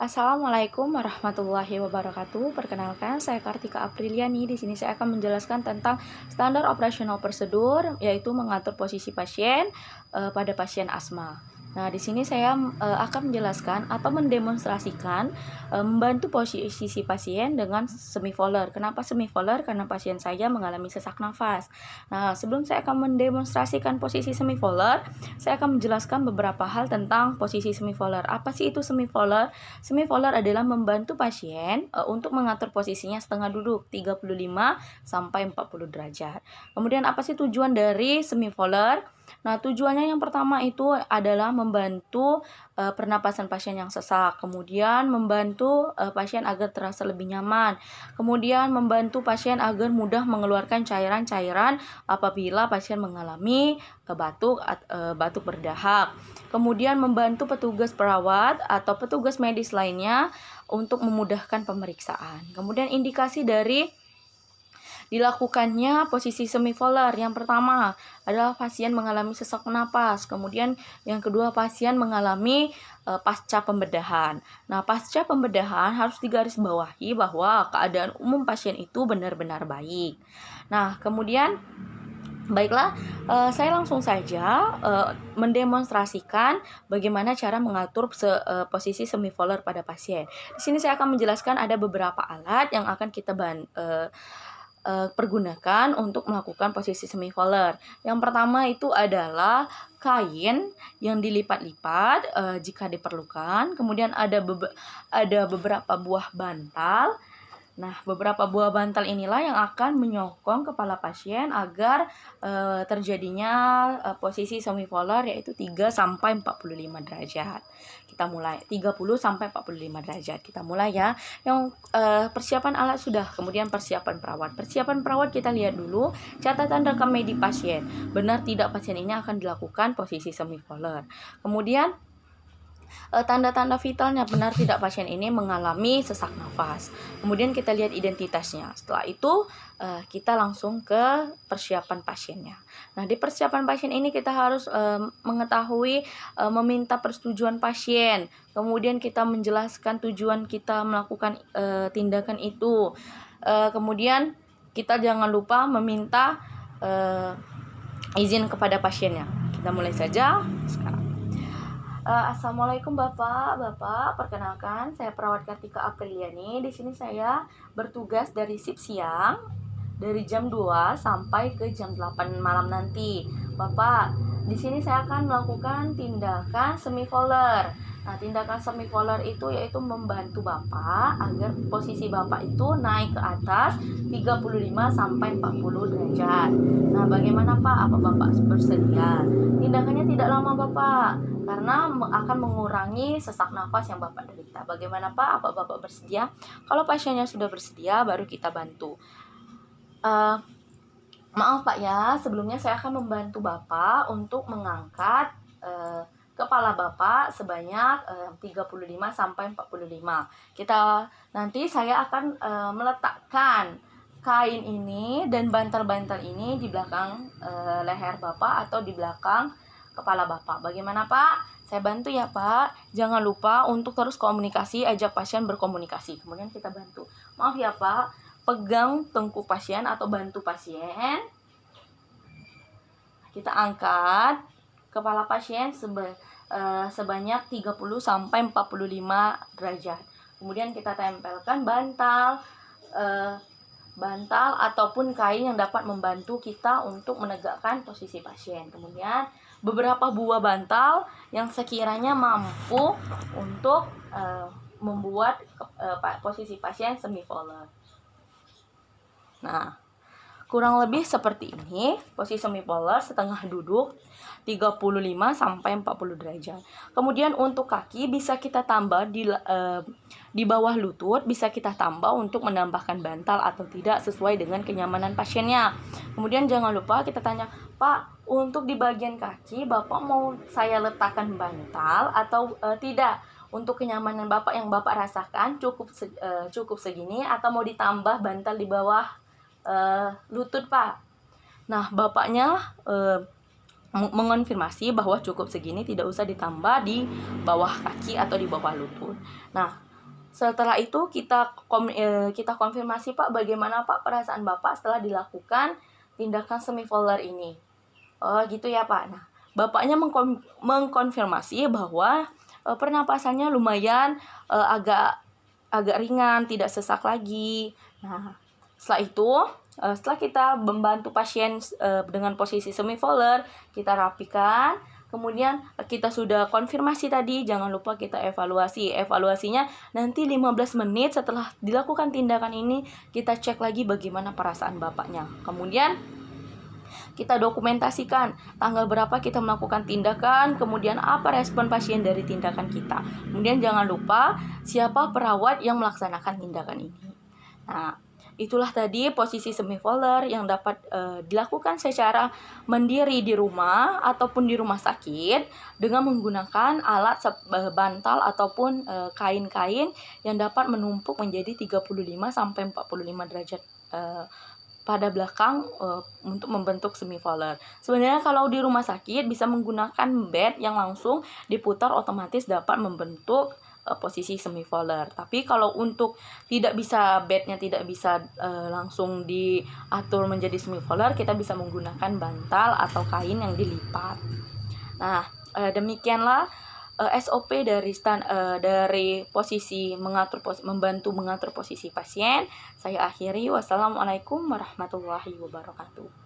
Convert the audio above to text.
Assalamualaikum warahmatullahi wabarakatuh. Perkenalkan, saya Kartika Apriliani. Di sini saya akan menjelaskan tentang standar operasional prosedur, yaitu mengatur posisi pasien pada pasien asma. Nah, di sini saya akan menjelaskan atau mendemonstrasikan membantu posisi pasien dengan semivolar. Kenapa semivolar? Karena pasien saya mengalami sesak nafas. Nah, sebelum saya akan mendemonstrasikan posisi semivolar, saya akan menjelaskan beberapa hal tentang posisi semivolar. Apa sih itu semivolar? Semivolar adalah membantu pasien untuk mengatur posisinya setengah duduk 35 sampai 40 derajat. Kemudian apa sih tujuan dari semivolar? Nah, tujuannya yang pertama itu adalah membantu pernapasan pasien yang sesak, kemudian membantu pasien agar terasa lebih nyaman, kemudian membantu pasien agar mudah mengeluarkan cairan-cairan apabila pasien mengalami batuk berdahak. Kemudian membantu petugas perawat atau petugas medis lainnya untuk memudahkan pemeriksaan. Kemudian indikasi dari dilakukannya posisi semivolar. Yang pertama adalah pasien mengalami sesak napas. Kemudian yang kedua pasien mengalami pasca pembedahan. Nah, pasca pembedahan harus digarisbawahi bahwa keadaan umum pasien itu benar-benar baik. Nah, kemudian baiklah, saya langsung saja mendemonstrasikan bagaimana cara mengatur posisi semivolar pada pasien. Di sini saya akan menjelaskan ada beberapa alat yang akan kita pergunakan untuk melakukan posisi semivolar. Yang pertama itu adalah kain yang dilipat-lipat jika diperlukan. Kemudian ada beberapa buah bantal. Nah, beberapa buah bantal inilah yang akan menyokong kepala pasien agar terjadinya posisi semivolar, yaitu 3 sampai 45 derajat. Kita mulai 30 sampai 45 derajat. Kita mulai ya. Yang persiapan alat sudah, kemudian persiapan perawat. Persiapan perawat kita lihat dulu catatan rekam medik pasien. Benar tidak pasien ini akan dilakukan posisi semivolar. Kemudian tanda-tanda vitalnya, benar tidak pasien ini mengalami sesak nafas. Kemudian kita lihat identitasnya. Setelah itu kita langsung ke persiapan pasiennya. Nah, di persiapan pasien ini kita harus mengetahui meminta persetujuan pasien. Kemudian kita menjelaskan tujuan kita melakukan tindakan itu. Kemudian kita jangan lupa meminta izin kepada pasiennya. Kita mulai saja sekarang. Assalamualaikum Bapak, perkenalkan saya perawat Kartika Apriliani. Di sini saya bertugas dari shift siang dari jam 2 sampai ke jam 8 malam nanti. Bapak, di sini saya akan melakukan tindakan semivolar. Nah, tindakan semivolar itu yaitu membantu Bapak agar posisi Bapak itu naik ke atas 35 sampai 40 derajat. Nah, bagaimana Pak? Apa Bapak bersedia? Tindakannya tidak lama Bapak, karena akan mengurangi sesak nafas yang Bapak derita. Bagaimana Pak? Apa Bapak bersedia? Kalau pasiennya sudah bersedia, baru kita bantu. Maaf Pak ya, sebelumnya saya akan membantu Bapak untuk mengangkat kepala Bapak sebanyak 35 sampai 45. Nanti saya akan meletakkan kain ini dan bantal-bantal ini di belakang leher Bapak atau di belakang kepala Bapak. Bagaimana Pak? Saya bantu ya Pak. Jangan lupa untuk terus komunikasi, ajak pasien berkomunikasi. Kemudian kita bantu. Maaf ya Pak, pegang tengkuk pasien atau bantu pasien. Kita angkat kepala pasien sebanyak 30 sampai 45 derajat. Kemudian kita tempelkan bantal ataupun kain yang dapat membantu kita untuk menegakkan posisi pasien. Kemudian beberapa buah bantal yang sekiranya mampu untuk membuat posisi pasien semivolar. Nah, kurang lebih seperti ini posisi semivolar setengah duduk 35 sampai 40 derajat. Kemudian untuk kaki bisa kita tambah di bawah lutut, bisa kita tambah untuk menambahkan bantal atau tidak sesuai dengan kenyamanan pasiennya. Kemudian jangan lupa kita tanya, Pak, untuk di bagian kaki Bapak mau saya letakkan bantal atau tidak? Untuk kenyamanan Bapak yang Bapak rasakan cukup segini atau mau ditambah bantal di bawah lutut Pak? Nah, Bapaknya mengonfirmasi bahwa cukup segini, tidak usah ditambah di bawah kaki atau di bawah lutut. Nah, Setelah itu kita konfirmasi, Pak, bagaimana Pak perasaan Bapak setelah dilakukan tindakan semifolder ini. Oh gitu ya Pak. Nah, Bapaknya mengkonfirmasi bahwa pernapasannya lumayan agak ringan, tidak sesak lagi. Nah, setelah itu, setelah kita membantu pasien dengan posisi semifolder, kita rapikan. Kemudian kita sudah konfirmasi tadi, jangan lupa kita evaluasi. Evaluasinya nanti 15 menit setelah dilakukan tindakan ini, kita cek lagi bagaimana perasaan Bapaknya. Kemudian kita dokumentasikan tanggal berapa kita melakukan tindakan, kemudian apa respon pasien dari tindakan kita. Kemudian jangan lupa siapa perawat yang melaksanakan tindakan ini. Nah, itulah tadi posisi semifolder yang dapat dilakukan secara mandiri di rumah ataupun di rumah sakit dengan menggunakan alat bantal ataupun kain-kain yang dapat menumpuk menjadi 35 sampai 45 derajat pada belakang untuk membentuk semifolder. Sebenarnya kalau di rumah sakit bisa menggunakan bed yang langsung diputar otomatis dapat membentuk posisi semifolder. Tapi kalau untuk bednya tidak bisa langsung diatur menjadi semifolder, kita bisa menggunakan bantal atau kain yang dilipat. Nah, demikianlah SOP dari posisi membantu mengatur posisi pasien. Saya akhiri. Wassalamualaikum warahmatullahi wabarakatuh.